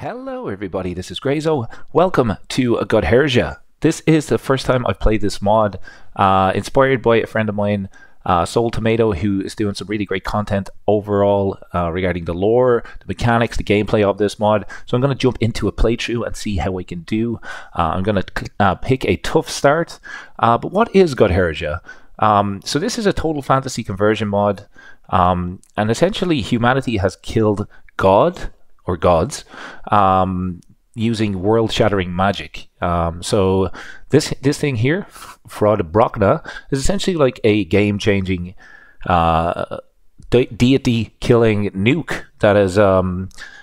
Hello everybody, this is Grayzo. Welcome to Godherja. This is the first time I've played this mod, inspired by a friend of mine, Soul Tomato, who is doing some really great content overall regarding the lore, the mechanics, the gameplay of this mod. So I'm going to jump into a playthrough and see how I can do. I'm going to pick a tough start. But what is Godherja? So this is a total fantasy conversion mod, and essentially humanity has killed God or gods using world-shattering magic. So this thing here, Fraud Brochna, is essentially like a game-changing deity-killing nuke that has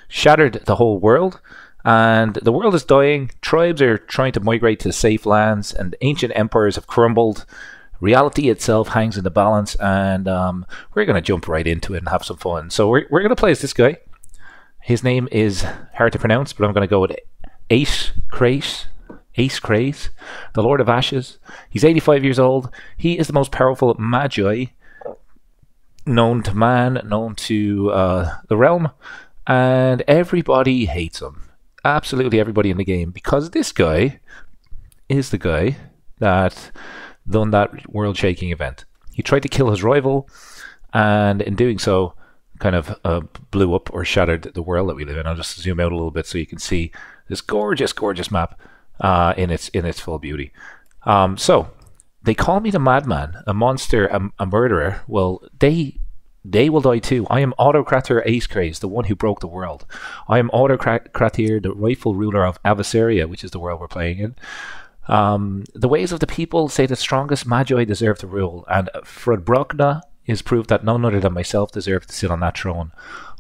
shattered the whole world. And the world is dying, tribes are trying to migrate to safe lands, and ancient empires have crumbled. Reality itself hangs in the balance, and we're going to jump right into it and have some fun. So we're going to play as this guy. His name is hard to pronounce, but I'm going to go with Aeschraes, the Lord of Ashes. He's 85 years old. He is the most powerful magi known to man, known to the realm, and everybody hates him. Absolutely everybody in the game, because this guy is the guy that done that world-shaking event. He tried to kill his rival, and in doing so, kind of blew up or shattered the world that we live in. I'll just zoom out a little bit so you can see this gorgeous map in its full beauty. So they call me the madman, a monster, a murderer. Well, they will die too. I am Autocrator Aeschraes, the one who broke the world. I am Autocrator, the rightful ruler of Aeschraes, which is the world we're playing in. The ways of the people say the strongest magi deserve to rule, and Fraud Brochna is proof that none other than myself deserves to sit on that throne.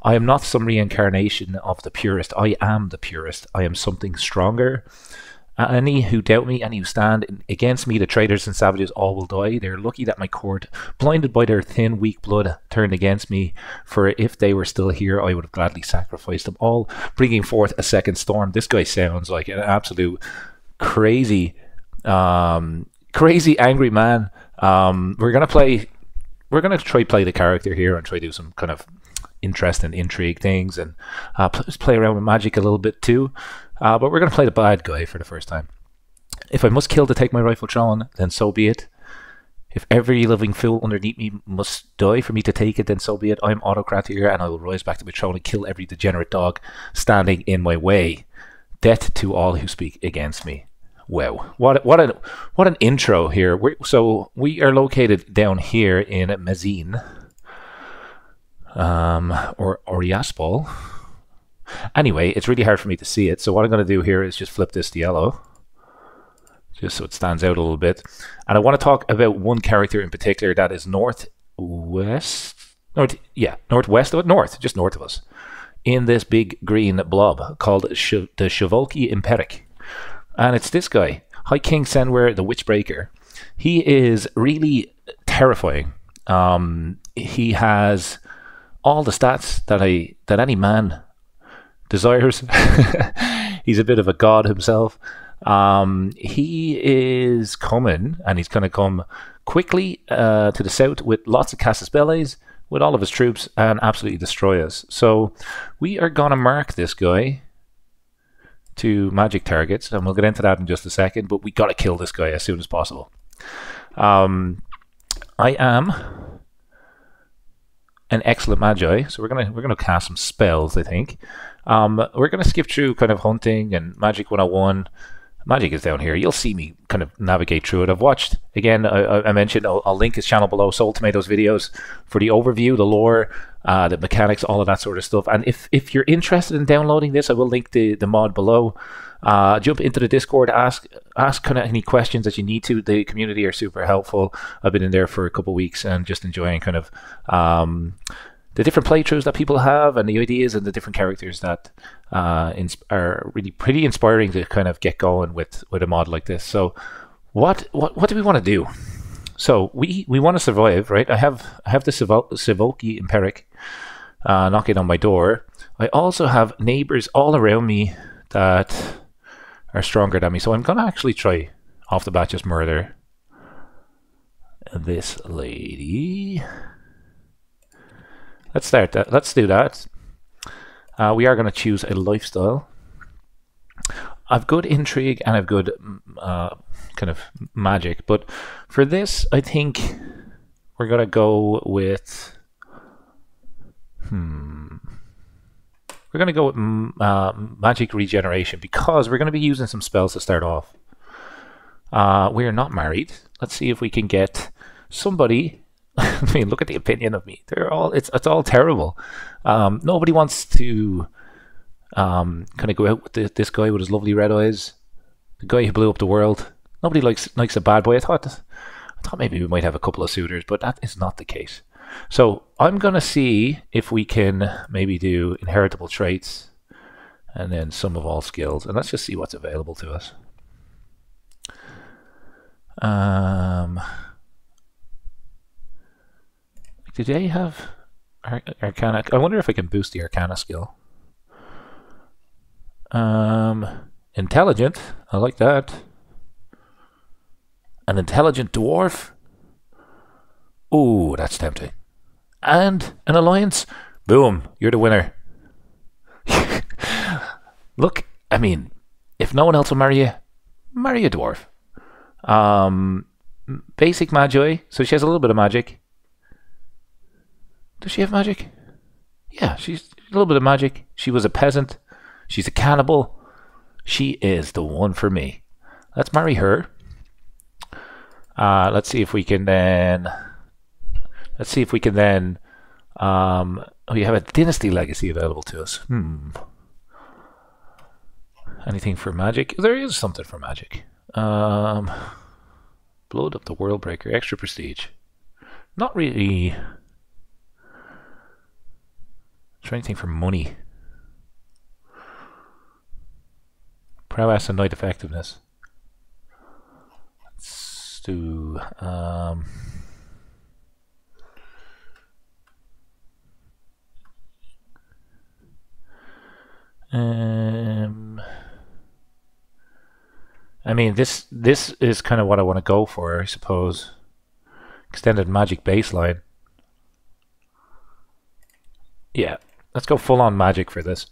I am not some reincarnation of the purest. I am the purest. I am something stronger. Any who doubt me, any who stand against me, the traitors and savages, all will die. They are lucky that my court, blinded by their thin, weak blood, turned against me. For if they were still here, I would have gladly sacrificed them all, bringing forth a second storm. This guy sounds like an absolute crazy angry man. We're going to try play the character here and try do some kind of interesting intrigue things, and play around with magic a little bit too. But we're going to play the bad guy for the first time. If I must kill to take my rightful throne, then so be it. If every living fool underneath me must die for me to take it, then so be it. I am Autocrator, and I will rise back to my throne and kill every degenerate dog standing in my way. Death to all who speak against me. Wow, what an intro here. So we are located down here in Mezine, or Oriaspol. Anyway, it's really hard for me to see it, so what I'm going to do here is just flip this to yellow, just so it stands out a little bit. And I want to talk about one character in particular that is northwest of it, just north of us, in this big green blob called the Shivolki Imperic. And it's this guy, High King Senwer, the Witchbreaker. He is really terrifying. He has all the stats that any man desires. He's a bit of a god himself. He is coming, and he's going to come quickly to the south with lots of casus bellis, with all of his troops, and absolutely destroy us. So we are going to mark this guy to magic targets, and we'll get into that in just a second, but we got to kill this guy as soon as possible. I am an excellent magi, so we're gonna cast some spells, I think. We're gonna skip through kind of hunting and magic 101. Magic is down here. You'll see me kind of navigate through it. I've watched, again, I mentioned, I'll link his channel below, Soul Tomato's videos, for the overview, the lore, the mechanics, all of that sort of stuff. And if you're interested in downloading this, I will link the mod below. Jump into the Discord, ask kind of any questions that you need to. The community are super helpful. I've been in there for a couple of weeks and just enjoying kind of the different playthroughs that people have, and the ideas and the different characters that are really pretty inspiring to kind of get going with a mod like this. So what do we want to do? So we want to survive, right? I have the Shivolki Imperic knocking on my door. I also have neighbors all around me that are stronger than me, so I'm gonna actually try off the bat just murder this lady. Let's start that. Let's do that. We are going to choose a lifestyle. I've good intrigue and I've good kind of magic, but for this, I think we're gonna go with. We're gonna go with magic regeneration because we're gonna be using some spells to start off. We are not married. Let's see if we can get somebody. I mean, look at the opinion of me. They're all it's all terrible. Nobody wants to kind of go out with this guy with his lovely red eyes, the guy who blew up the world. Nobody likes a bad boy. I thought maybe we might have a couple of suitors, but that is not the case. So I'm gonna see if we can maybe do inheritable traits, and then sum of all skills, and let's just see what's available to us. Do they have Arcana? I wonder if I can boost the Arcana skill. Intelligent. I like that. An intelligent dwarf. Ooh, that's tempting. And an alliance. Boom, you're the winner. Look, I mean, if no one else will marry you, marry a dwarf. Basic Magi, so she has a little bit of magic. Does she have magic? Yeah, she's a little bit of magic. She was a peasant. She's a cannibal. She is the one for me. Let's marry her. Let's see if we can then. We have a dynasty legacy available to us. Anything for magic? There is something for magic. Blood up the world breaker. Extra prestige. Not really. Is there anything for money? Prowess and knight effectiveness. Let's do I mean, this is kind of what I want to go for, I suppose. Extended magic baseline. Yeah, let's go full on magic for this.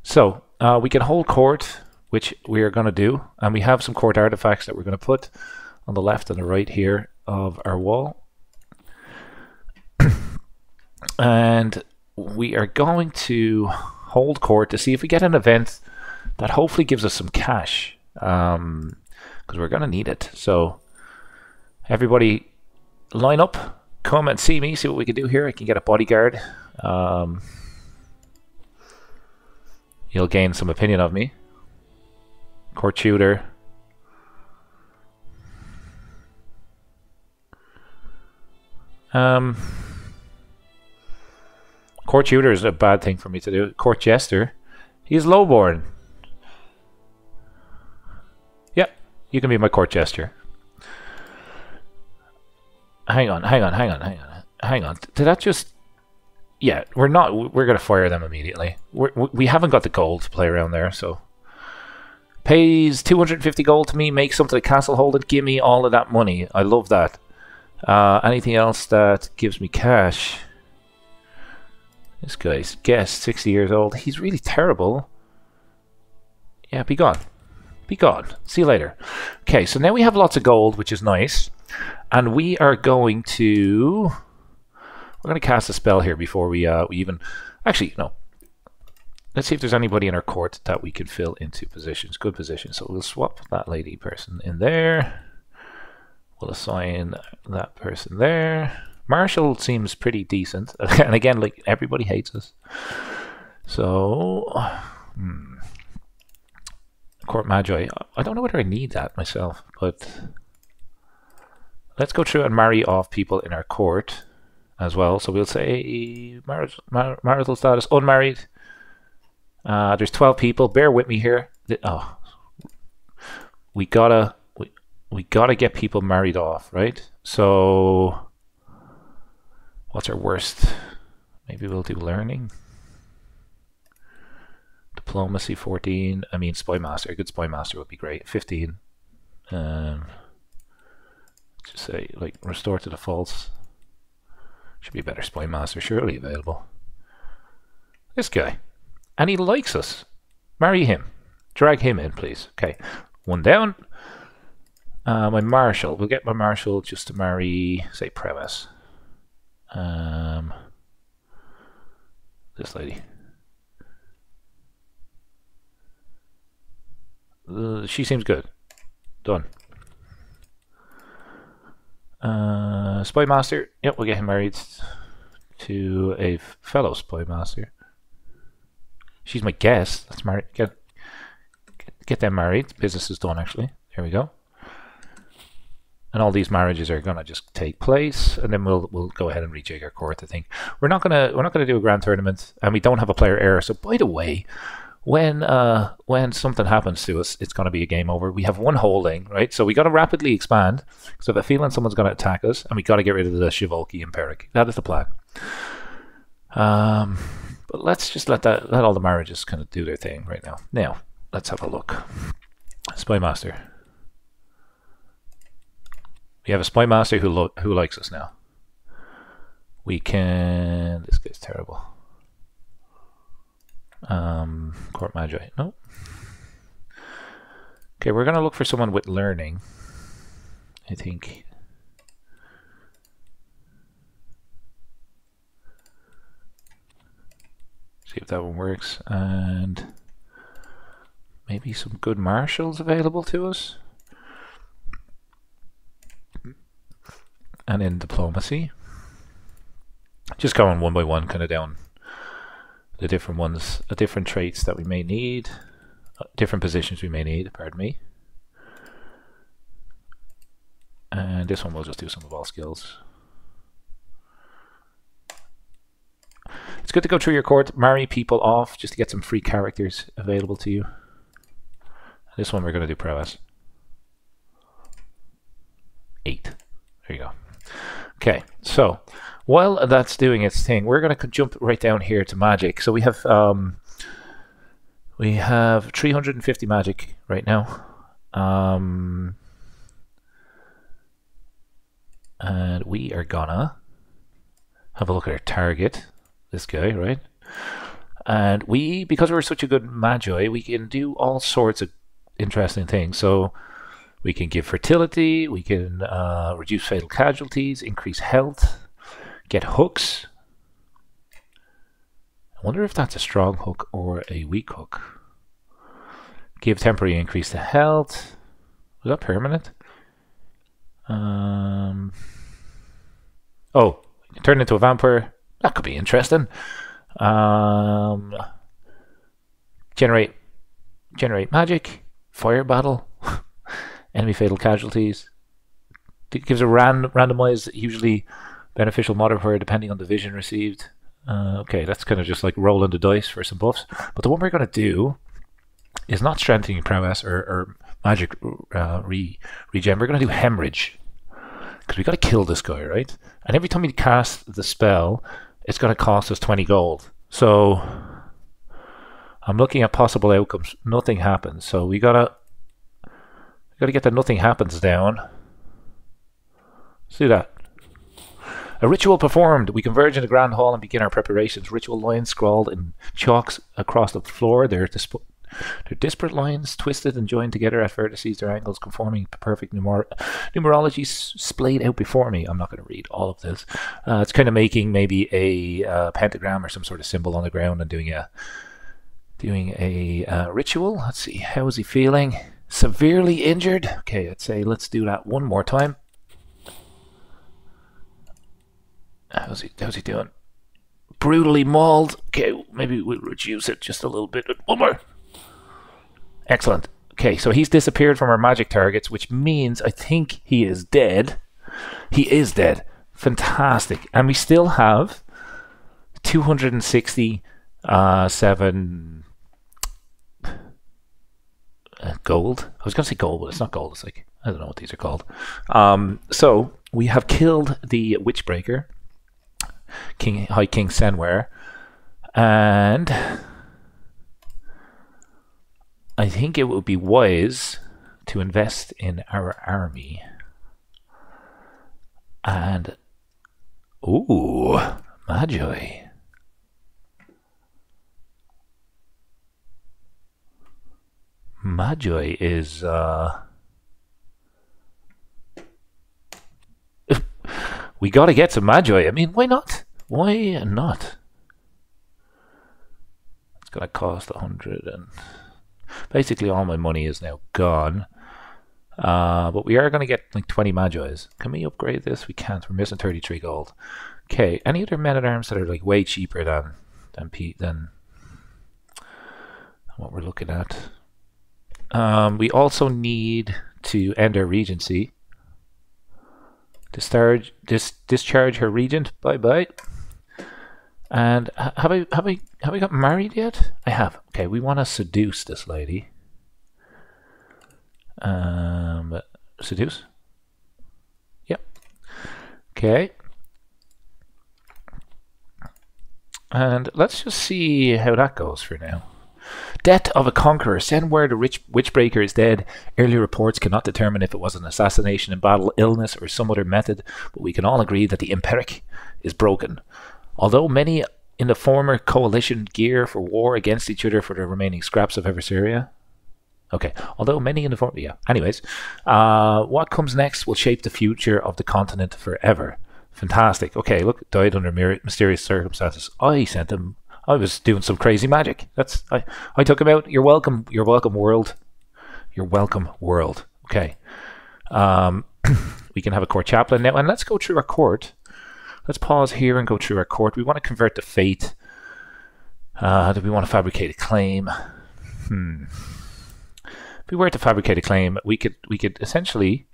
So we can hold court, which we are going to do, and we have some court artifacts that we're going to put on the left and the right here of our wall. And we are going to hold court to see if we get an event that hopefully gives us some cash, because we're going to need it. So everybody line up, come and see me, see what we can do here. I can get a bodyguard. You'll gain some opinion of me. Court shooter. Court shooter is a bad thing for me to do. Court jester. He's lowborn. Yeah, you can be my court jester. Hang on. Did that just... Yeah, we're going to fire them immediately. We haven't got the gold to play around there, so... Pays 250 gold to me, make something a castle holding, give me all of that money. I love that. Anything else that gives me cash? This guy's guest, 60 years old. He's really terrible. Yeah, be gone. Be gone. See you later. Okay, so now we have lots of gold, which is nice. And we are going to... We're going to cast a spell here before we even... Actually, no. Let's see if there's anybody in our court that we can fill into positions. Good positions. So we'll swap that lady person in there. We'll assign that person there. Marshall seems pretty decent. And again, like, everybody hates us. So... Court Magi. I don't know whether I need that myself, but... Let's go through and marry off people in our court as well. So we'll say marital status, unmarried. There's 12 people. Bear with me here. Oh, we gotta get people married off, right? So, what's our worst? Maybe we'll do learning, diplomacy 14. I mean, spy master. A good spy master would be great. 15. Just say like restore to the false. Should be a better spy master. Surely available. This guy. And he likes us. Marry him. Drag him in, please. Okay, one down. My marshal. We'll get my marshal just to marry, say, premise. This lady. She seems good. Done. Spy master. Yep, we'll get him married to a fellow spy master. She's my guest. Let's marry. Get them married. Business is done. Actually, there we go. And all these marriages are gonna just take place, and then we'll go ahead and rejig our court. I think we're not gonna do a grand tournament, and we don't have a player error. So by the way, when something happens to us, it's gonna be a game over. We have one holding, right? So we got to rapidly expand. So I have a feeling someone's gonna attack us, and we got to get rid of the Shivolki and Peric. That is the plan. But let's just let all the marriages kind of do their thing right now. Now let's have a look. Spy master. We have a spy master who likes us now. We can. This guy's terrible. Court Magi. No. Okay, we're gonna look for someone with learning. I think. See if that one works, and maybe some good marshals available to us. And in diplomacy, just going one by one, kind of down the different ones, different traits that we may need, different positions we may need, pardon me. And this one we'll just do some of all skills. It's good to go through your court, marry people off, just to get some free characters available to you. This one we're going to do prowess. 8. There you go. Okay, so while that's doing its thing, we're going to jump right down here to magic. So we have 350 magic right now, and we are gonna have a look at our target. This guy, right? And because we're such a good magi, we can do all sorts of interesting things. So we can give fertility, we can reduce fatal casualties, increase health, get hooks. I wonder if that's a strong hook or a weak hook. Give temporary increase to health. Was that permanent? Oh, turn into a vampire. That could be interesting. Generate magic, fire battle. Enemy fatal casualties. It gives a randomized, usually beneficial modifier depending on the vision received. Okay, that's kind of just like rolling the dice for some buffs. But the one we're going to do is not strengthening prowess or magic regen. We're going to do hemorrhage. Because we got to kill this guy, right? And every time we cast the spell, it's going to cost us 20 gold. So I'm looking at possible outcomes. Nothing happens. So we got to get the nothing happens down. Let's do that. A ritual performed. We converge in the Grand Hall and begin our preparations. Ritual lines scrawled in chalks across the floor. They're disparate lines, twisted and joined together at vertices, their angles conforming to perfect numerology splayed out before me. I'm not going to read all of this. It's kind of making maybe a pentagram or some sort of symbol on the ground and doing a ritual. Let's see, how is he feeling? Severely injured. Okay, I'd say let's do that one more time. How's he doing? Brutally mauled. Okay, maybe we'll reduce it just a little bit. One more. Excellent. Okay, so he's disappeared from our magic targets, which means I think he is dead. He is dead. Fantastic. And we still have 267 gold. I was going to say gold, but it's not gold. It's like, I don't know what these are called. So we have killed the Witchbreaker, High King Senware, and I think it would be wise to invest in our army. And ooh, Magi. Magi is we gotta get some Magi. I mean, why not? Why not? It's gonna cost 100 and basically all my money is now gone. But we are gonna get like 20 Magi's. Can we upgrade this? We can't. We're missing 33 gold. Okay, any other men-at-arms that are like way cheaper than what we're looking at? We also need to end our regency. Discharge her regent. Bye bye. And have I got married yet? I have. Okay, we want to seduce this lady. Seduce. Yep. Okay. And let's just see how that goes for now. Death of a conqueror. Send word a witchbreaker is dead. Early reports cannot determine if it was an assassination in battle, illness, or some other method, but we can all agree that the empiric is broken. Although many in the former coalition gear for war against each other for the remaining scraps of Eversyria. Okay, although many in the former... Yeah, anyways. What comes next will shape the future of the continent forever. Fantastic. Okay, look, died under mysterious circumstances. I sent him... I was doing some crazy magic. I took him out. You're welcome. You're welcome, world. You're welcome, world. Okay. We can have a court chaplain now, and let's go through our court. Let's pause here and go through our court. We want to convert to fate. Do we want to fabricate a claim? If we were to fabricate a claim, we could essentially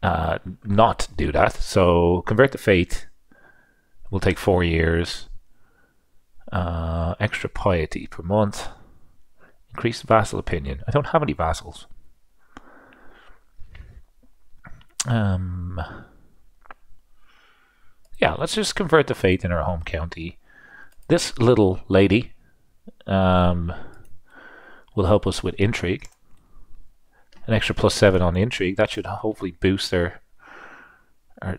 not do that. So convert to fate will take 4 years. Extra piety per month. Increase vassal opinion. I don't have any vassals. Yeah, let's just convert to fate in our home county. This little lady will help us with intrigue. An extra +7 on intrigue. That should hopefully boost our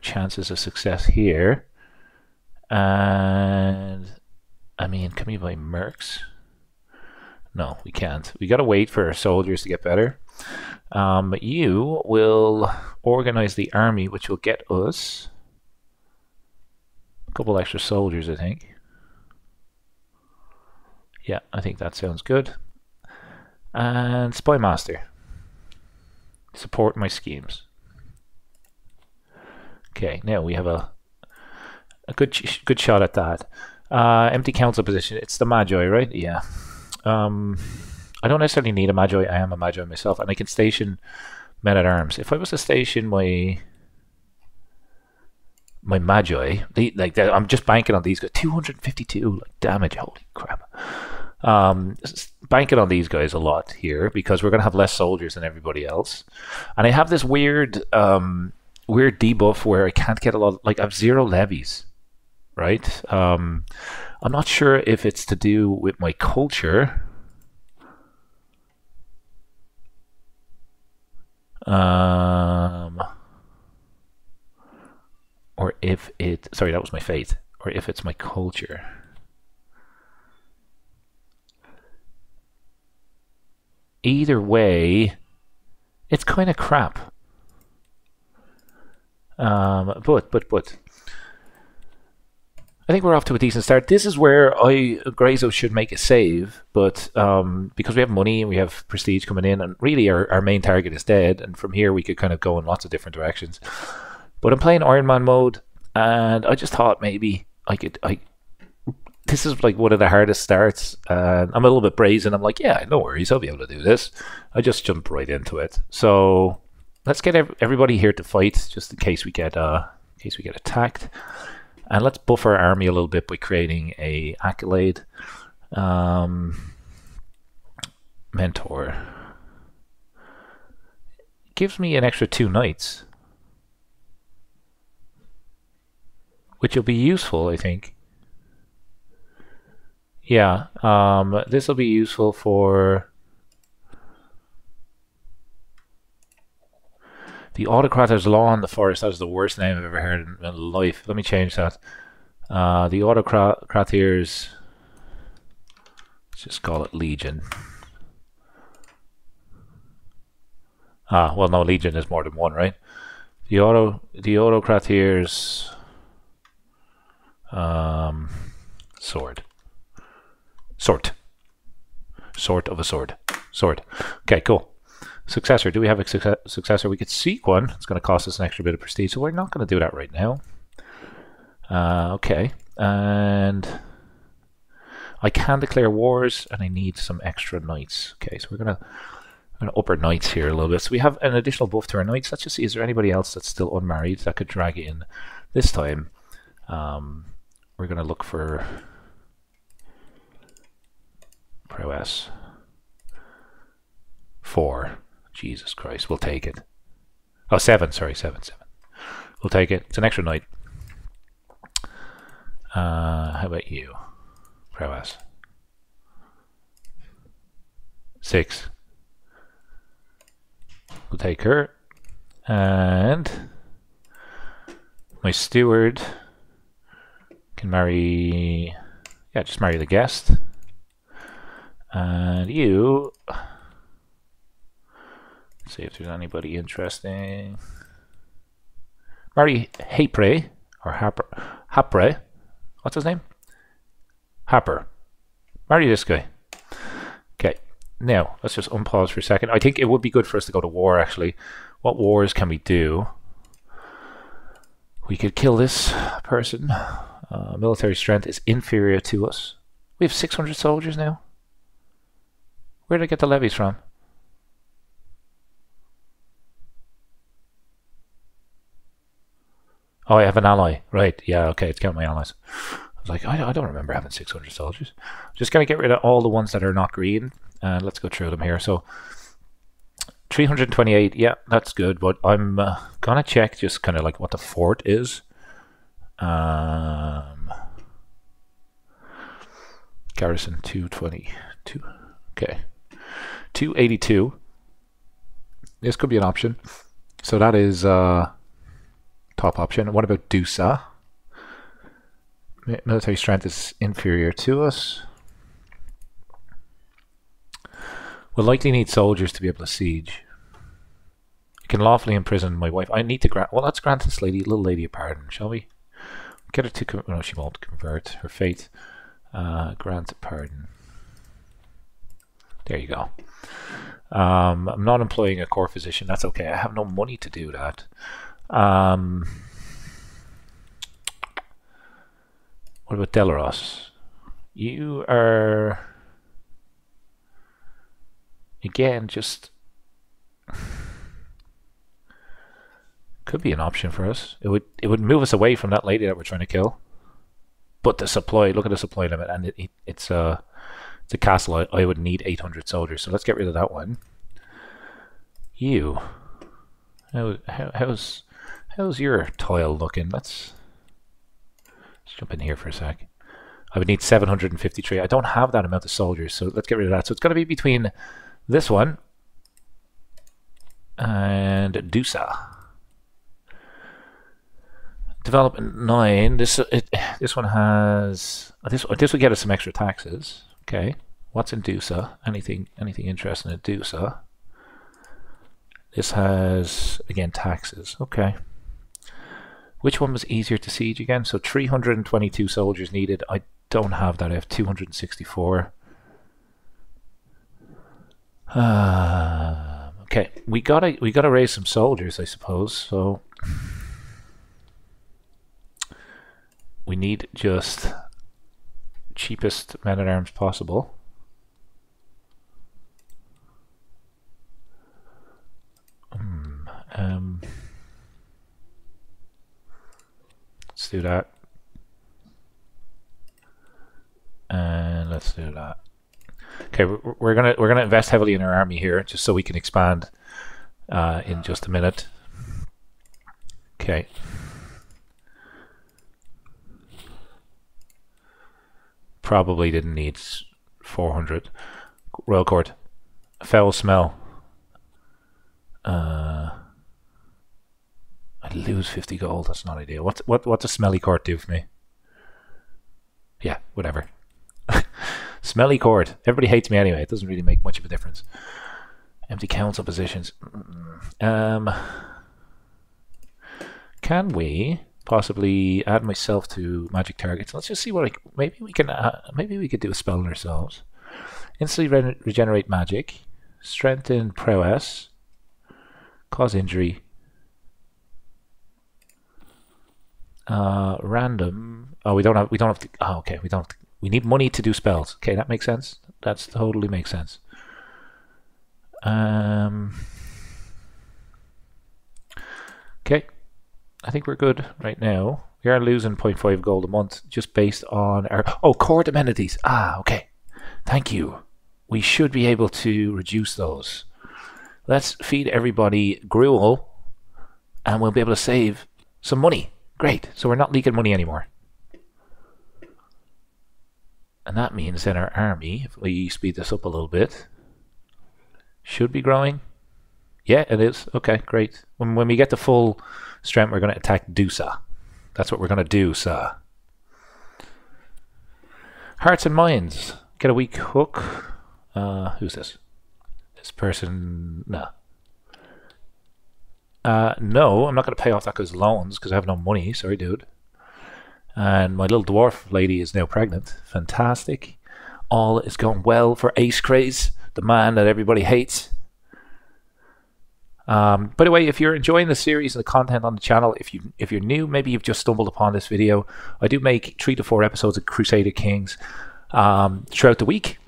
chances of success here. And I mean, can we buy mercs? No, we can't. We gotta wait for our soldiers to get better. You will organize the army, which will get us a couple extra soldiers, I think. Yeah, I think that sounds good. And Spy Master. Support my schemes. Okay, now we have a good shot at that. Empty council position. It's the Magi, right? Yeah. I don't necessarily need a Magi. I am a Magi myself, and I can station men at arms. If I was to station my Magi, I'm just banking on these guys. 252 damage. Holy crap. Banking on these guys a lot here because we're going to have less soldiers than everybody else. And I have this weird debuff where I can't get a lot, like I have 0 levies, right? I'm not sure if it's to do with my culture. Or if it, sorry, that was my fate, or if it's my culture. Either way, it's kind of crap. But I think we're off to a decent start. This is where Grazo should make a save, but because we have money and we have prestige coming in, and really our main target is dead, and from here we could kind of go in lots of different directions. But I'm playing Iron Man mode, and I just thought maybe this is like one of the hardest starts. I'm a little bit brazen. I'm like, yeah, no worries, I'll be able to do this. I just jumped right into it. So let's get everybody here to fight, just in case we get attacked. And let's buff our army a little bit by creating a accolade. Mentor. Gives me an extra 2 knights, which will be useful, I think. Yeah, this will be useful for the Autocrator's Law in the Forest. That was the worst name I've ever heard in my life. Let me change that. The Autocrators, let's just call it Legion. Ah, well, no, Legion is more than one, right? The autocrat here's sword. Sort of a sword. Sword. Okay, cool. Successor. Do we have a successor? We could seek one. It's going to cost us an extra bit of prestige, so we're not going to do that right now. Okay, and I can declare wars, and I need some extra knights. Okay, so we're going to up our knights here a little bit. So we have an additional buff to our knights. Let's just see, is there anybody else that's still unmarried that could drag in this time? We're going to look for prowess. 4. Jesus Christ, we'll take it. Oh, 7, sorry, 7. We'll take it. It's an extra knight. How about you? Prowess. 6. We'll take her. And my steward can marry... Yeah, just marry the guest. And you... See if there's anybody interesting. Marry Hapre or Hapre. What's his name? Happer. Marry this guy. Okay. Now let's just unpause for a second. I think it would be good for us to go to war. Actually, what wars can we do? We could kill this person. Military strength is inferior to us. We have 600 soldiers now. Where did I get the levies from? Oh, I have an ally. Right, yeah, okay, it's counting my allies. I was like, I don't remember having 600 soldiers. Just going to get rid of all the ones that are not green. And let's go through them here. So, 328, yeah, that's good. But I'm going to check just kind of like what the fort is. Garrison 222. Okay. 282. This could be an option. So that is... top option. What about Dusa? Military strength is inferior to us. We'll likely need soldiers to be able to siege. I can lawfully imprison my wife. I need to grant... Well, let's grant this little lady a pardon, shall we? Get her to... No, she won't convert her fate. Grant a pardon. There you go. I'm not employing a core physician. That's okay. I have no money to do that. What about Delaros? You are again just could be an option for us. It would move us away from that lady that we're trying to kill. But the supply, look at the supply limit, and it's a castle. I would need 800 soldiers, so let's get rid of that one. You, how's your toil looking? Let's jump in here for a sec. I would need 753. I don't have that amount of soldiers, so let's get rid of that. So it's going to be between this one and Dusa. Development 9. This one has this will get us some extra taxes. Okay, what's in Dusa? Anything interesting in Dusa? This has again taxes. Okay. Which one was easier to siege again? So 322 soldiers needed. I don't have that. I have 264. Okay, we gotta raise some soldiers, I suppose. So we need just cheapest men-at-arms possible. Let's do that, and let's do that. Okay, we're gonna invest heavily in our army here, just so we can expand in just a minute. Okay. Probably didn't need 400. Royal Court. Foul smell. I'd lose 50 gold. That's not ideal. What's a smelly court do for me? Yeah, whatever. Smelly court. Everybody hates me anyway. It doesn't really make much of a difference. Empty council positions. Can we possibly add myself to magic targets? Let's just see what maybe we can. Maybe we could do a spell on ourselves. Instantly regenerate magic, strengthen prowess, cause injury. Random. Oh, we don't have to. Oh, okay. We don't have to, we need money to do spells. Okay, that makes sense. That's totally makes sense. Okay, I think we're good right now. We are losing 0.5 gold a month just based on our court amenities. Okay. Thank you. We should be able to reduce those. Let's feed everybody gruel and we'll be able to save some money. Great. So we're not leaking money anymore. And that means then our army, if we speed this up a little bit, should be growing. Yeah, it is. Okay, great. When we get to full strength, we're going to attack Dusa. That's what we're going to do, sir. Hearts and minds. Get a weak hook. Who's this? This person. No. No, I'm not going to pay off that guy's loans because I have no money. Sorry, dude. And my little dwarf lady is now pregnant. Fantastic. All is going well for Aeschraes, the man that everybody hates. By the way, if you're enjoying the series and the content on the channel, if you're new, maybe you've just stumbled upon this video, I do make 3 to 4 episodes of Crusader Kings throughout the week.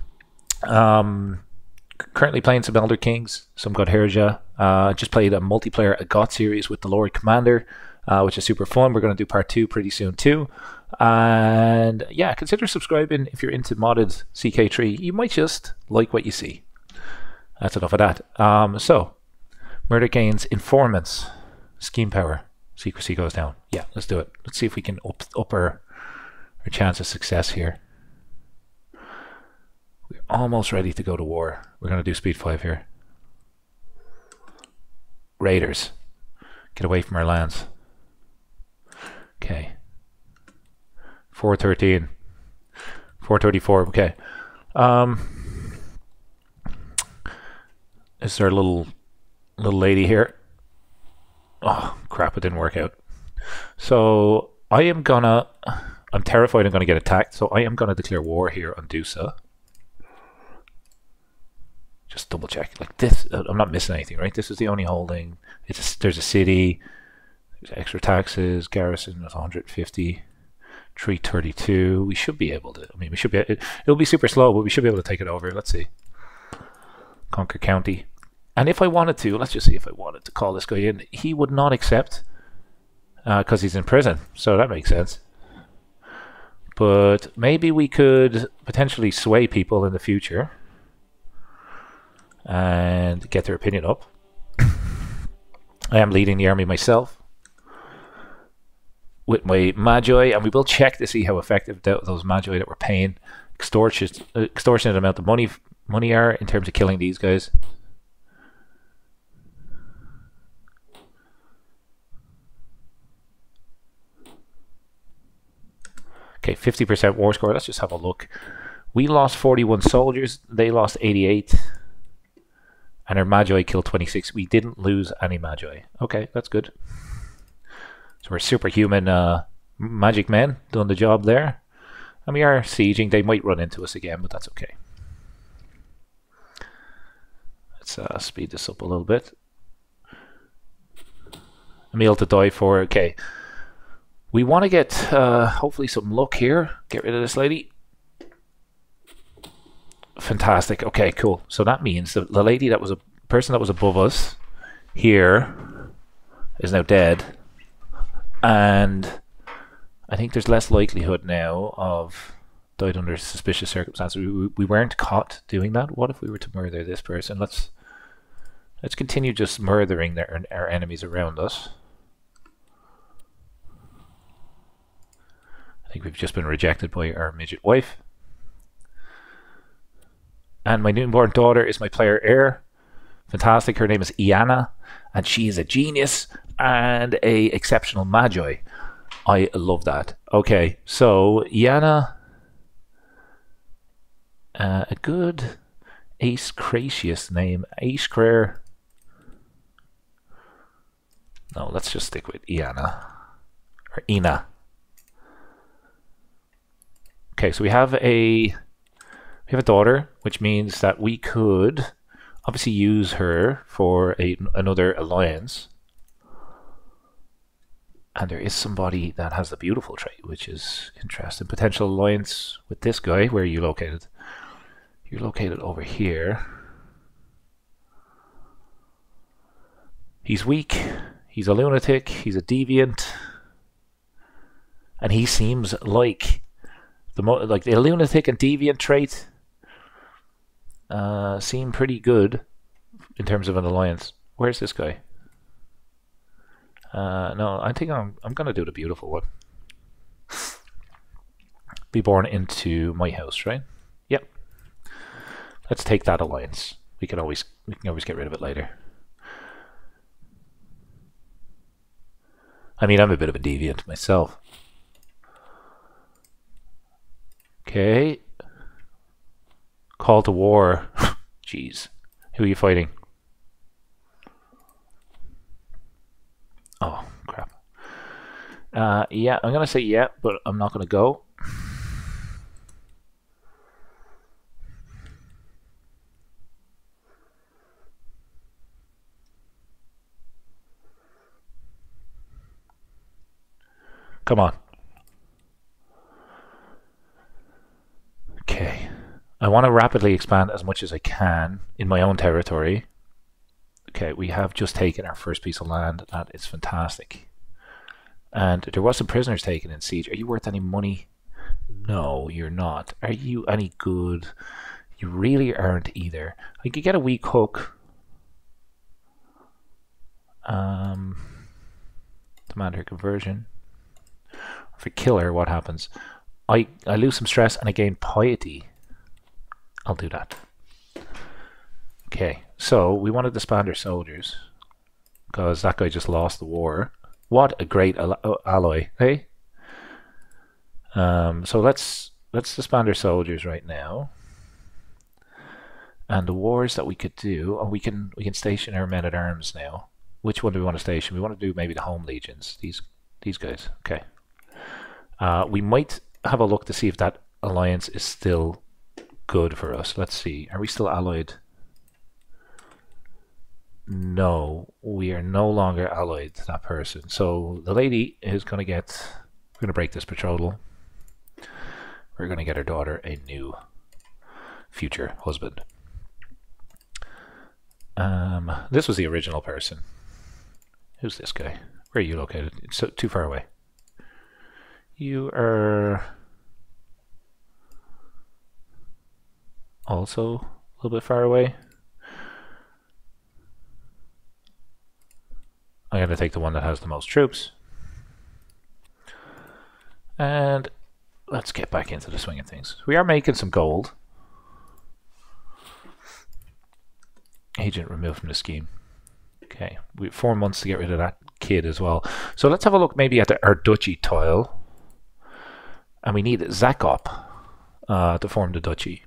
Currently playing some Elder Kings, some Godherja. Just played a multiplayer GOT series with the Lord Commander, which is super fun. We're going to do part 2 pretty soon too. And yeah, consider subscribing if you're into modded CK3. You might just like what you see. That's enough of that. So murder gains informants, scheme power, secrecy goes down. Yeah, let's do it. Let's see if we can up our chance of success here. We're almost ready to go to war. We're going to do speed 5 here. Raiders, get away from our lands. Okay. 413. 434. Okay. This is our little lady here. Oh crap, it didn't work out. So I'm terrified I'm gonna get attacked, so I am gonna declare war here on Dusa. Just double check. Like this, I'm not missing anything, right? This is the only holding. There's a city, there's extra taxes, garrison of 150, 332. We should be able to, we should be, it'll be super slow, but we should be able to take it over. Let's see. Conquer County. And if I wanted to, let's just see if I wanted to call this guy in, he would not accept because he's in prison. So that makes sense. But maybe we could potentially sway people in the future and get their opinion up. I am leading the army myself with my Magi, and we will check to see how effective those Magi that we're paying extortionate amount of money are in terms of killing these guys. Okay, 50% war score. Let's just have a look. We lost 41 soldiers. They lost 88. And our Magi killed 26. We didn't lose any Magi. Okay, that's good. So we're superhuman magic men doing the job there. And we are sieging. They might run into us again, but that's okay. Let's speed this up a little bit. A meal to die for. Okay. We want to get hopefully some luck here. Get rid of this lady. Fantastic. Okay, cool. So that means the lady that was a person that was above us here is now dead. And I think there's less likelihood now of died under suspicious circumstances. We weren't caught doing that. What if we were to murder this person? Let's continue just murdering our enemies around us. I think we've just been rejected by our midget wife. And my newborn daughter is my player heir. Fantastic. Her name is Iana, and she is a genius and a exceptional Magi. I love that. Okay, so Iana, a good Aeschraes name. Aeschraes. No, let's just stick with Iana. Or Ina. Okay, so we have a daughter, which means that we could obviously use her for another alliance. And there is somebody that has the beautiful trait, which is interesting. Potential alliance with this guy. Where are you located? You're located over here. He's weak. He's a lunatic. He's a deviant. And he seems like the lunatic and deviant trait seem pretty good in terms of an alliance. Where's this guy? No, I think I'm gonna do the beautiful one. Be born into my house, right? Yep. Let's take that alliance. We can always get rid of it later. I mean, I'm a bit of a deviant myself. Okay. Call to war. Jeez. Who are you fighting? Oh, crap. Yeah, I'm going to say yeah, but I'm not going to go. Come on. Okay. I want to rapidly expand as much as I can in my own territory. Okay, we have just taken our first piece of land. That is fantastic. And there was some prisoners taken in siege. Are you worth any money? No, you're not. Are you any good? You really aren't either. I could get a weak hook. Demand her conversion. For killer, what happens? I lose some stress and I gain piety. I'll do that. Okay, so we want to disband our soldiers because that guy just lost the war. What a great alloy, hey? So let's disband our soldiers right now. And the wars that we could do, we can station our men at arms now. Which one do we want to station? We want to do maybe the home legions. These guys. Okay. We might have a look to see if that alliance is still good for us. Let's see. Are we still allied? No, we are no longer allied to that person. So the lady is going to get... We're going to break this betrothal. We're going to get her daughter a new future husband. This was the original person. Who's this guy? Where are you located? It's so too far away. You are also a little bit far away. I'm going to take the one that has the most troops. And let's get back into the swing of things. We are making some gold. Agent removed from the scheme. Okay, we have 4 months to get rid of that kid as well. So let's have a look maybe at our duchy tile. And we need Zakop to form the duchy.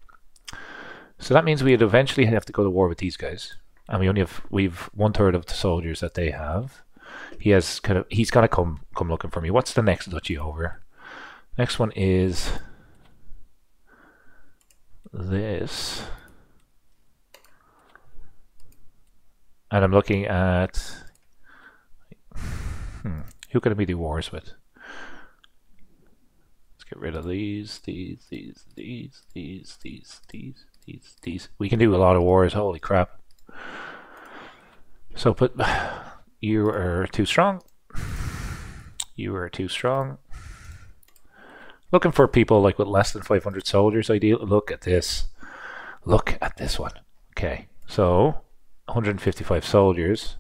So that means we'd eventually have to go to war with these guys. And we've 1/3 of the soldiers that they have. He's gotta come looking for me. What's the next duchy over? Next one is this. And I'm looking at who can we do wars with? Let's get rid of these. We can do a lot of wars. Holy crap. So put you are too strong. You are too strong. Looking for people like with less than 500 soldiers ideal. Look at this. Look at this one. Okay, so 155 soldiers.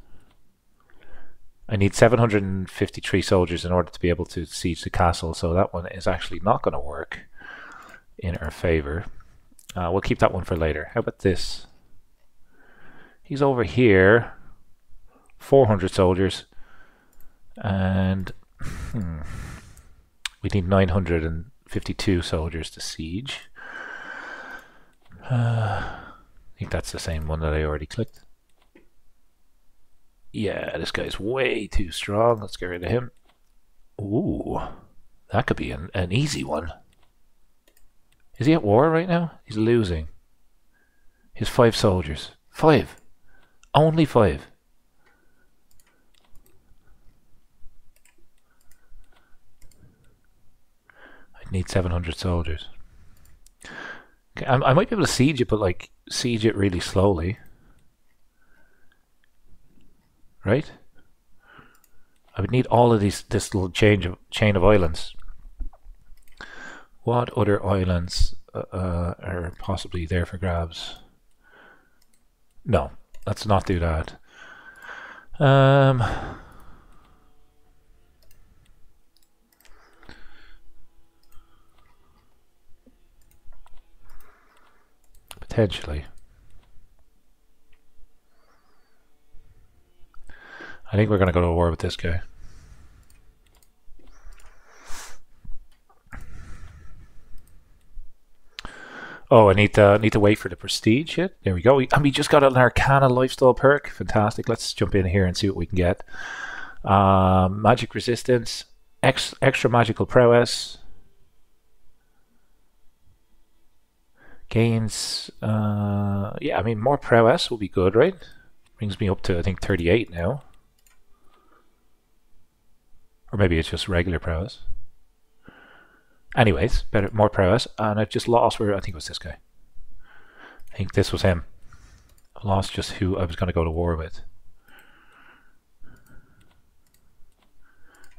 I need 753 soldiers in order to be able to siege the castle, so that one is actually not going to work in our favor. We'll keep that one for later. How about this? He's over here. 400 soldiers. And we need 952 soldiers to siege. The think that's the same one that I already clicked. Yeah, this guy's way too strong. Let's get rid of him. Ooh, that could be an easy one. Is he at war right now? He's losing. He has 5 soldiers. 5. Only 5. I'd need 700 soldiers. Okay, I might be able to siege it, but like siege it really slowly. Right? I would need all of this little chain of islands. What other islands are possibly there for grabs? No, let's not do that. Potentially. I think we're going to go to war with this guy. Oh, I need to wait for the prestige hit. There we go. And we just got an Arcana lifestyle perk. Fantastic. Let's jump in here and see what we can get. Magic resistance, extra magical prowess, gains. Yeah, I mean more prowess will be good, right? Brings me up to I think 38 now. Or maybe it's just regular prowess. Anyways, more prowess. And I've just lost where I think it was this guy. I think this was him. I lost just who I was going to go to war with.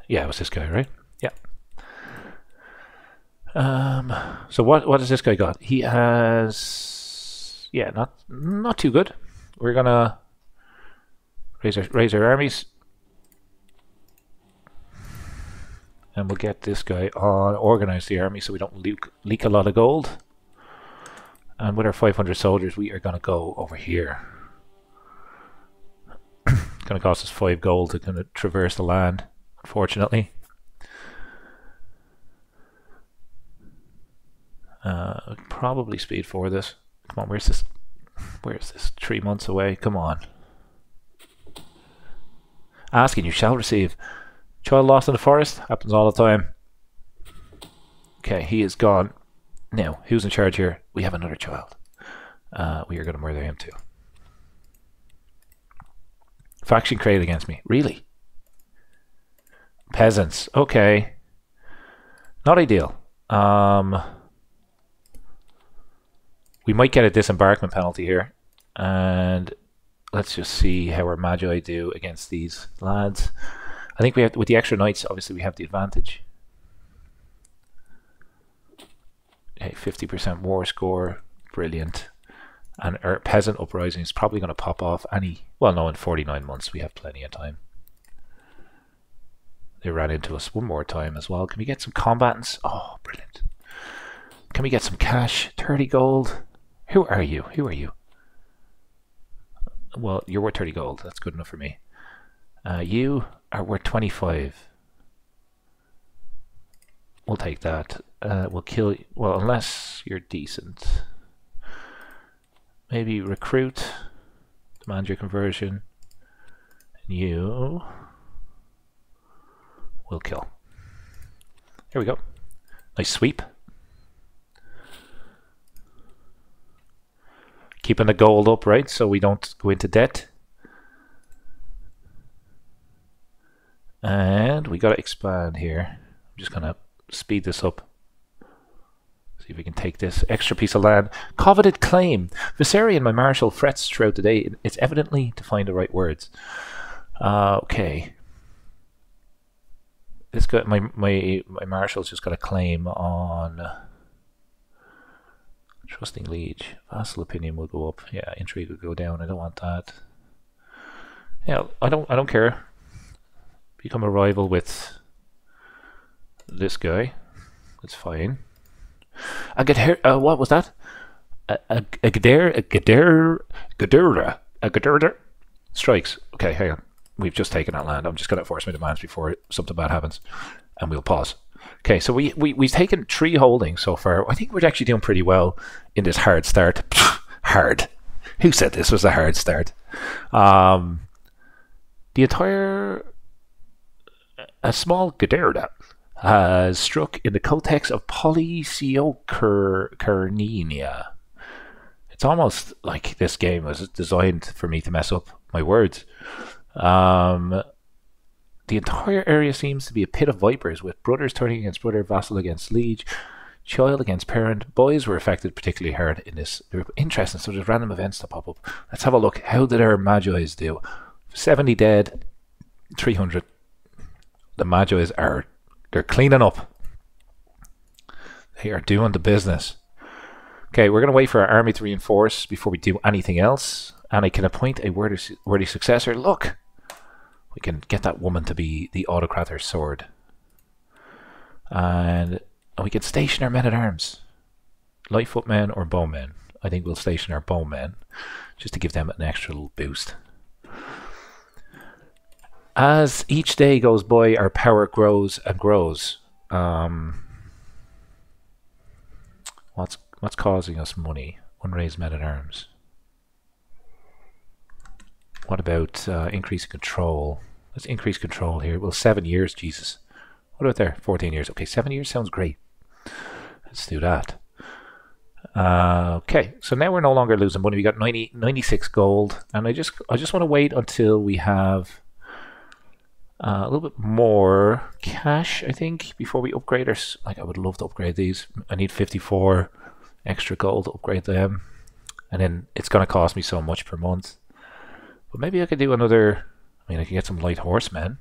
Yeah, it was this guy, right? Yeah. So what has this guy got? He has, yeah, not too good. We're gonna raise our armies. And we'll get this guy on, organize the army so we don't leak a lot of gold. And with our 500 soldiers, we are going to go over here. It's going to cost us 5 gold to kind of traverse the land, unfortunately. Probably speed for this. Come on, where's this? Where's this? 3 months away. Come on. Asking, you shall receive. Child lost in the forest. Happens all the time. Okay, he is gone. Now, who's in charge here? We have another child. We are going to murder him too. Faction created against me. Really? Peasants. Okay. Not ideal. We might get a disembarkment penalty here. And let's just see how our Magi do against these lads. I think we have, with the extra knights, obviously we have the advantage. Okay, 50% war score, brilliant. And our peasant uprising is probably going to pop off any, well no, in 49 months we have plenty of time. They ran into us one more time as well. Can we get some combatants? Oh, brilliant. Can we get some cash? 30 gold. Who are you? Who are you? Well, you're worth 30 gold. That's good enough for me. You are worth 25. We'll take that. We'll kill you. Well, unless you're decent. Maybe recruit. Demand your conversion. And you will kill. Here we go. Nice sweep. Keeping the gold up, right? So we don't go into debt. And we got to expand here. I'm just going to speed this up. See if we can take this extra piece of land. Coveted claim. Viserion, my marshal, frets throughout the day. It's evidently to find the right words. Okay. This got my marshal's just got a claim on trusting liege. Vassal opinion will go up. Yeah, intrigue will go down. I don't want that. Yeah, I don't care. Become a rival with this guy. That's fine. A Godherja, what was that? A Godherja strikes. Okay, hang on. We've just taken that land. I'm just going to enforce my demands before something bad happens, and we'll pause. Okay, so we've taken 3 holdings so far. I think we're actually doing pretty well in this hard start. Hard. Who said this was a hard start? The entire... A small Godherja has struck in the context of Polysiocarnia. It's almost like this game was designed for me to mess up my words. The entire area seems to be a pit of vipers, with brothers turning against brother, vassal against liege, child against parent. Boys were affected particularly hard in this. They're interesting, so there's random events that pop up. Let's have a look. How did our Magi's do? 70 dead, 300. The Magi's they're cleaning up. They are doing the business. Okay, we're going to wait for our army to reinforce before we do anything else. And I can appoint a worthy successor. Look! We can get that woman to be the autocrator's sword. And we can station our men-at-arms. Light footmen or bowmen. I think we'll station our bowmen, just to give them an extra little boost. As each day goes by, our power grows and grows. What's causing us money? Unraised men-at-arms. What about increasing control? Let's increase control here. Well, 7 years, Jesus. What about there? 14 years. Okay, 7 years sounds great. Let's do that. Okay, so now we're no longer losing money. We got 96 gold, and I just want to wait until we have a little bit more cash, I think, before we upgrade our... Like, I would love to upgrade these. I need 54 extra gold to upgrade them, and then it's going to cost me so much per month. But maybe I could do another... I mean, I could get some light horsemen.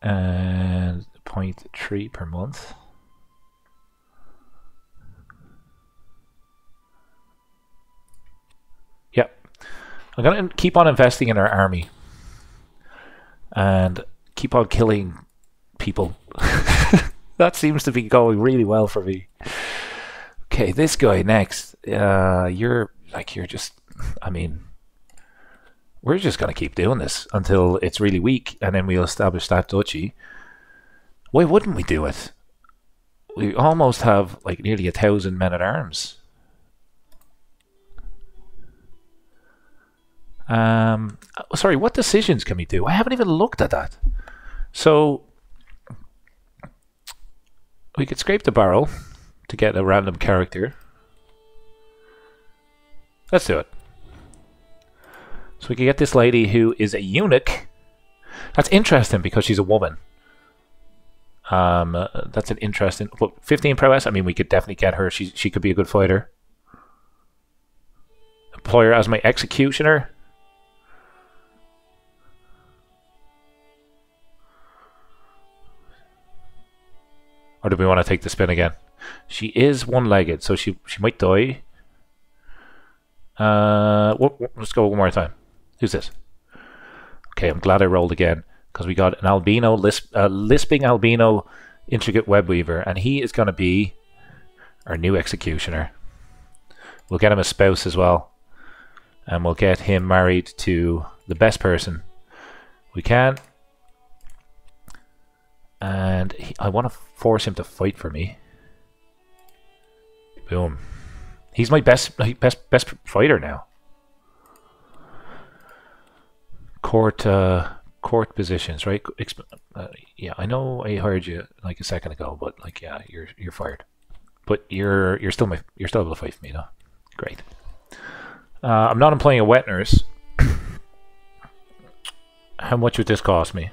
And 0.3 per month. Yep. I'm going to keep on investing in our army. And keep on killing people. That seems to be going really well for me. Okay, this guy next. You're just... I mean... We're just going to keep doing this until it's really weak, and then we'll establish that duchy. Why wouldn't we do it? We almost have like nearly 1,000 men-at-arms. Sorry, what decisions can we do? I haven't even looked at that. So, we could scrape the barrel to get a random character. Let's do it. So we can get this lady who is a eunuch. That's interesting because she's a woman. That's an interesting... Well, 15 prowess, I mean, we could definitely get her. She could be a good fighter. Employ her as my executioner. Or do we want to take the spin again? She is one-legged, so she might die. Let's go one more time. Who's this? Okay, I'm glad I rolled again, because we got an albino, lisping albino intricate web weaver, and he is going to be our new executioner. We'll get him a spouse as well, and we'll get him married to the best person we can. And I want to force him to fight for me. Boom. He's my best fighter now. Court positions, right? Yeah, I know I hired you like a second ago, but like, yeah, you're fired. But you're still able to fight for me, though. Great. I'm not employing a wet nurse. How much would this cost me?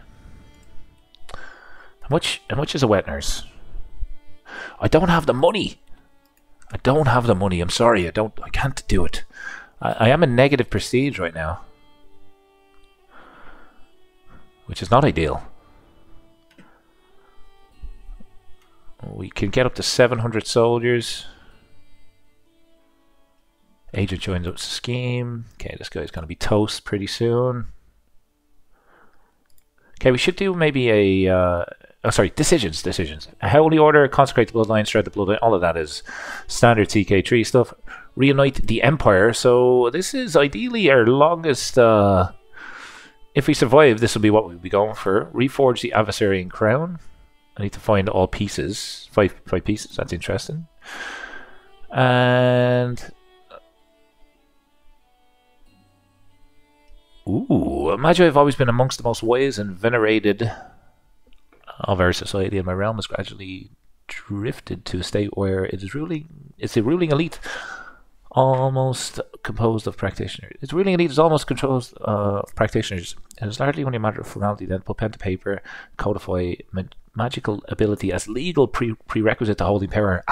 How much is a wet nurse? I don't have the money. I don't have the money. I'm sorry. I can't do it. I am in negative prestige right now, which is not ideal. We can get up to 700 soldiers. Agent joins up scheme. Okay, this guy's going to be toast pretty soon. Okay, we should do maybe a... decisions. A holy order, consecrate the bloodline, shred the bloodline. All of that is standard CK3 stuff. Reunite the empire. So this is ideally our longest... if we survive, this will be what we'll be going for. Reforge the adversarian crown. I need to find all pieces. Five pieces. That's interesting. And ooh, Magi have always been amongst the most wise and venerated of our society, and my realm has gradually drifted to a state where it's a ruling elite almost composed of practitioners. Its ruling elite is almost composed of practitioners. It is largely only a matter of formality then put pen to paper, codify magical ability as legal prerequisite to holding power.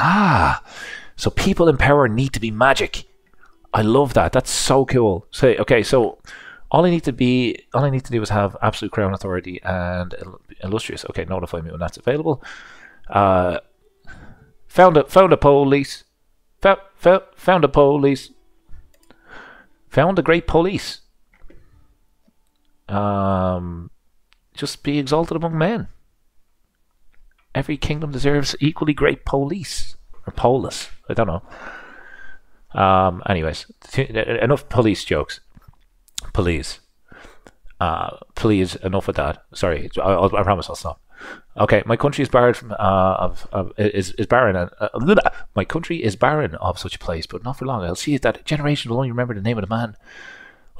So people in power need to be magic. I love that. That's so cool. So okay, so all I need to do is have absolute crown authority and illustrious. Okay, notify me when that's available. Found a police. Found a police. Found a great police. Just be exalted among men. Every kingdom deserves equally great police. Or polis. I don't know. Anyways, enough police jokes. Please. Please, enough of that. Sorry, I promise I'll stop. Okay, my country is barren from is barren. My country is barren of such a place, but not for long. I'll see that generation will only remember the name of the man.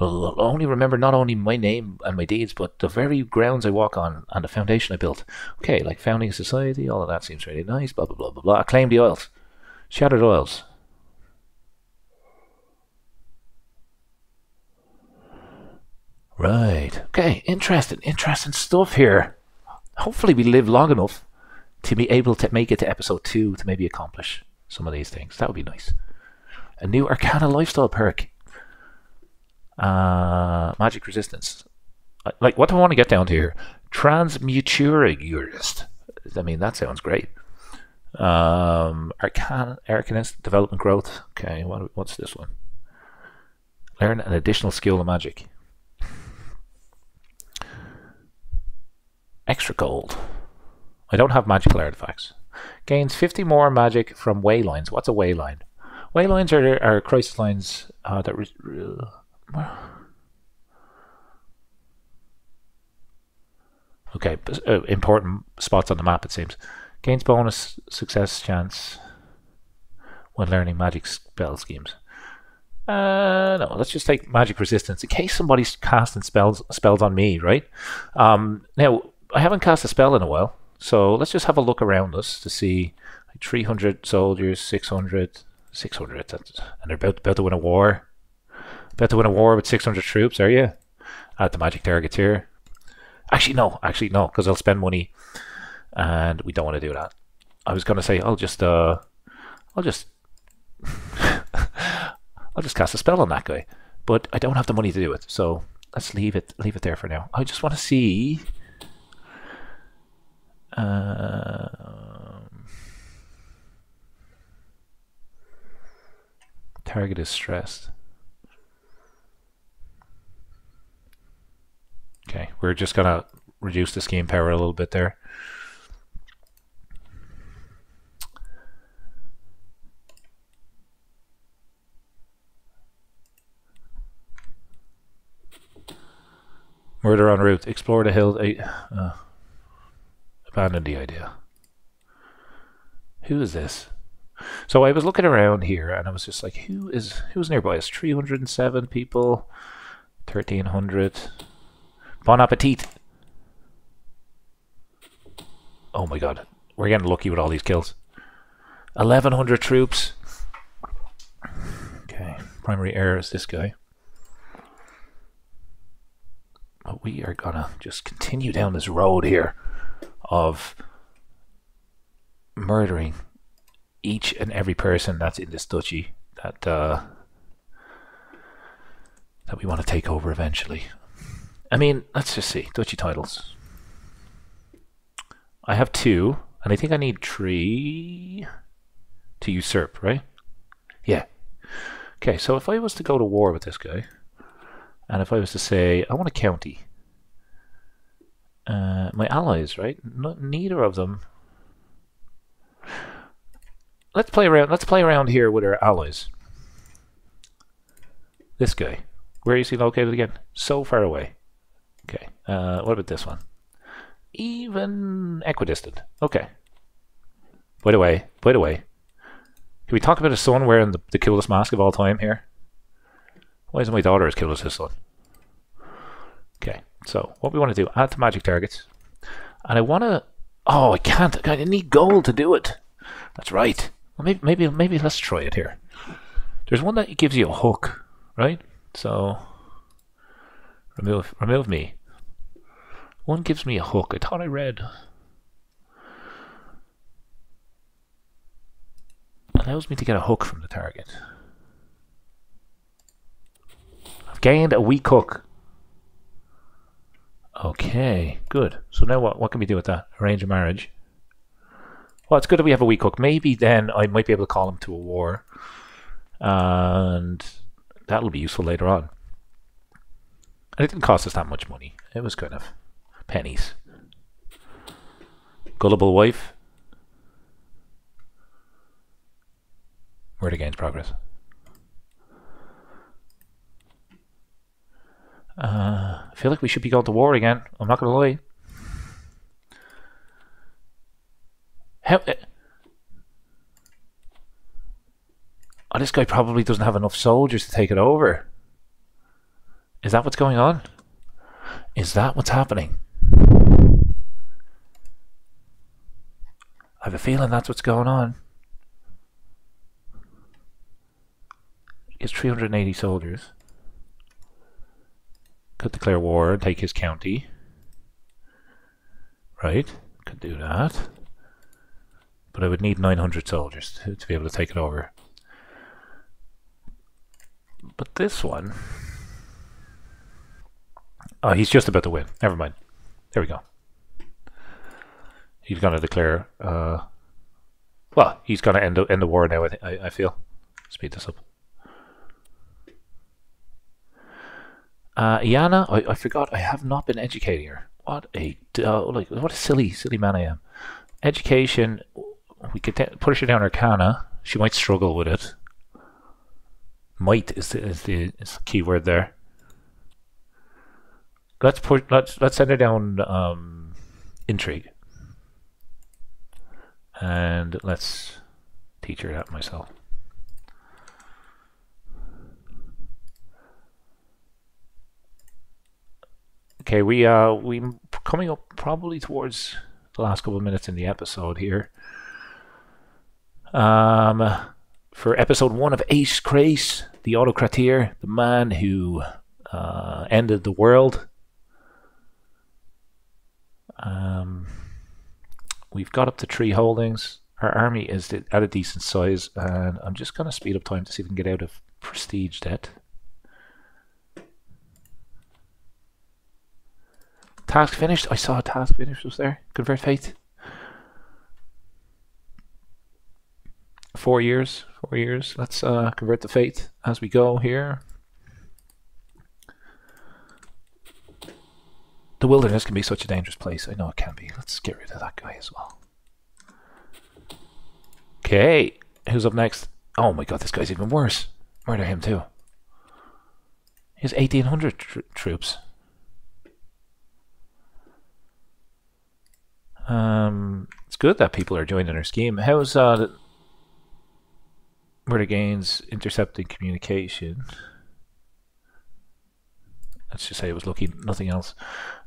Will only remember not only my name and my deeds, but the very grounds I walk on and the foundation I built. Okay, like founding a society, all of that seems really nice. Blah blah blah blah blah. Claim the oils, shattered oils. Right. Okay. Interesting stuff here. Hopefully we live long enough to be able to make it to episode 2 to maybe accomplish some of these things. That would be nice. A new Arcana lifestyle perk. Magic resistance. Like, what do I want to get down to here? Transmuturigurist. I mean, that sounds great. Arcanist development growth. Okay, what's this one? Learn an additional skill of magic. Extra gold. I don't have magical artifacts. Gains 50 more magic from waylines. What's a wayline? Waylines are crisis lines that... okay, important spots on the map, it seems. Gains bonus success chance when learning magic spell schemes. No, let's just take magic resistance in case somebody's casting spells on me, right? Now, I haven't cast a spell in a while, so let's just have a look around us to see. Like 300 soldiers, 600, and they're about to win a war. About to win a war with 600 troops, are you? At the magic targets here. Actually no, because I'll spend money, and we don't want to do that. I was gonna say I'll just cast a spell on that guy, but I don't have the money to do it, so let's leave it there for now. I just want to see. Target is stressed. Okay, we're just gonna reduce the scheme power a little bit there. Murder en route. Explore the hill. Abandon the idea. Who is this? So I was looking around here and I was just like, who's nearby us? 307 people. 1300. Bon appetit. Oh my god. We're getting lucky with all these kills. 1100 troops. Okay. Primary heir is this guy. But we are gonna just continue down this road here of murdering each and every person that's in this duchy that we want to take over eventually. I mean, let's just see. Duchy titles. I have 2, and I think I need 3 to usurp, right? Yeah. Okay, so if I was to go to war with this guy, and if I was to say, I want a county, my allies, right? Neither of them. Let's play around here with our allies. This guy. Where is he located again? So far away. Okay. What about this one? Even equidistant. Okay. By the way, Can we talk about his son wearing the coolest mask of all time here? Why isn't my daughter as cool as his son? Okay, so what we want to do, add to magic targets. And I want to... Oh, I can't. I need gold to do it. That's right. Well, maybe let's try it here. There's one that gives you a hook, right? So remove me. One gives me a hook. I thought I read. Allows me to get a hook from the target. I've gained a weak hook. Okay, good. So now what can we do with that? Arrange a marriage. Well, it's good that we have a weak hook. Maybe then I might be able to call him to a war. And that'll be useful later on. And it didn't cost us that much money. It was kind of pennies. Gullible wife. Word against progress. I feel like we should be going to war again. I'm not going to lie. Oh, this guy probably doesn't have enough soldiers to take it over. Is that what's going on? Is that what's happening? I have a feeling that's what's going on. He has 380 soldiers. Could declare war and take his county. Right, could do that. But I would need 900 soldiers to be able to take it over. But this one... Oh, he's just about to win. Never mind. There we go. He's going to declare... well, he's going to end the war now, I feel. Speed this up. Iana, I forgot. I have not been educating her. What a silly man I am. Education... We could push her down Arcana. She might struggle with it. Might is the key word there. Let's send her down intrigue, and let's teach her that myself. Okay, we coming up probably towards the last couple of minutes in the episode here. For episode 1 of Aeschraes, the autocrateer, the man who ended the world. We've got up to 3 holdings. Our army is at a decent size, and I'm just going to speed up time to see if we can get out of prestige debt. Task finished. I saw a task finished was there. Convert faith. 4 years. 4 years. Let's convert the faith as we go here. The wilderness can be such a dangerous place. I know it can be. Let's get rid of that guy as well. Okay. Who's up next? Oh my god, this guy's even worse. Murder him too. He has 1,800 troops. It's good that people are joining our scheme. How's murder gains intercepting communication? Let's just say it was lucky, nothing else.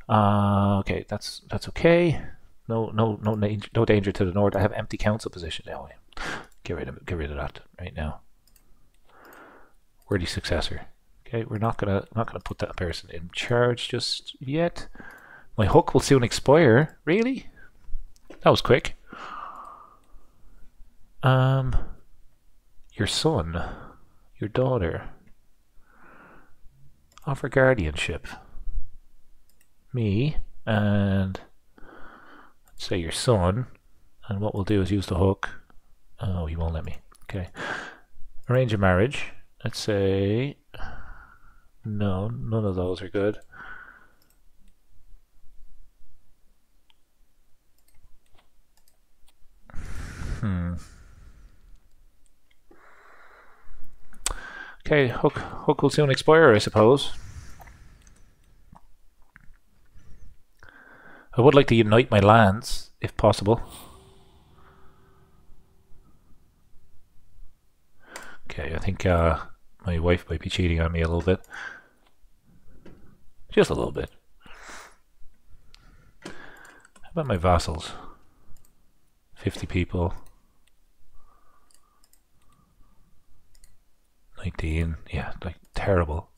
Okay, that's okay. No danger to the north. I have empty council position now. Get rid of that right now. Worthy successor. Okay, we're not gonna put that person in charge just yet. My hook will soon expire. Really? That was quick. Your son, your daughter. Offer guardianship. Me and let's say your son. And what we'll do is use the hook. Oh, he won't let me. Okay. Arrange a marriage. Let's say no, none of those are good. Okay, hook will soon expire, I suppose. I would like to unite my lands, if possible. Okay, I think my wife might be cheating on me a little bit. Just a little bit. How about my vassals? 50 people. 19. Yeah, like terrible.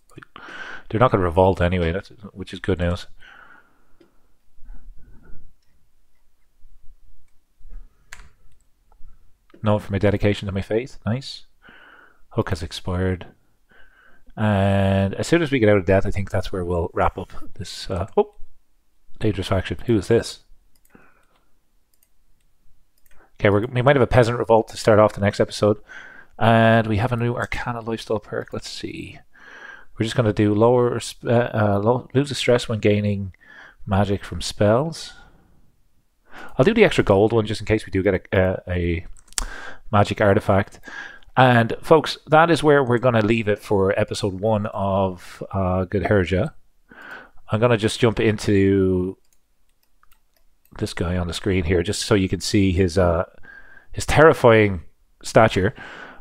They're not going to revolt anyway, which is good news. Note for my dedication to my faith. Nice. Hook has expired. And as soon as we get out of death, I think that's where we'll wrap up this. Oh, dangerous faction. Who is this? Okay, we might have a peasant revolt to start off the next episode. And we have a new Arcana lifestyle perk. Let's see. We're just going to do lose the stress when gaining magic from spells. I'll do the extra gold one just in case we do get a magic artifact. And folks, that is where we're going to leave it for episode 1 of Godherja. I'm going to just jump into this guy on the screen here just so you can see his terrifying stature.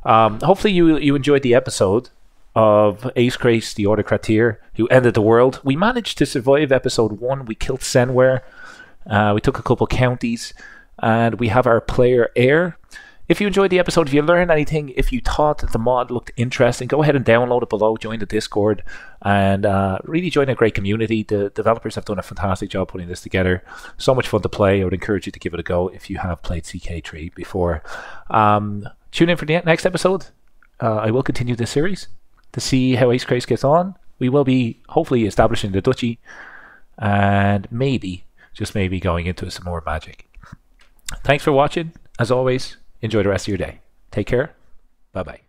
Hopefully you enjoyed the episode of Aeschraes the Autocrateer, who ended the world. We managed to survive episode 1. We killed Senware. We took a couple counties, and we have our player Air. If you enjoyed the episode, if you learned anything, if you thought that the mod looked interesting, go ahead and download it below, join the Discord, and really join a great community. The developers have done a fantastic job putting this together. So much fun to play. I would encourage you to give it a go if you have played CK3 before. Tune in for the next episode. I will continue this series to see how Aeschraes gets on. We will be hopefully establishing the duchy and maybe, just maybe, going into some more magic. Thanks for watching. As always, enjoy the rest of your day. Take care. Bye-bye.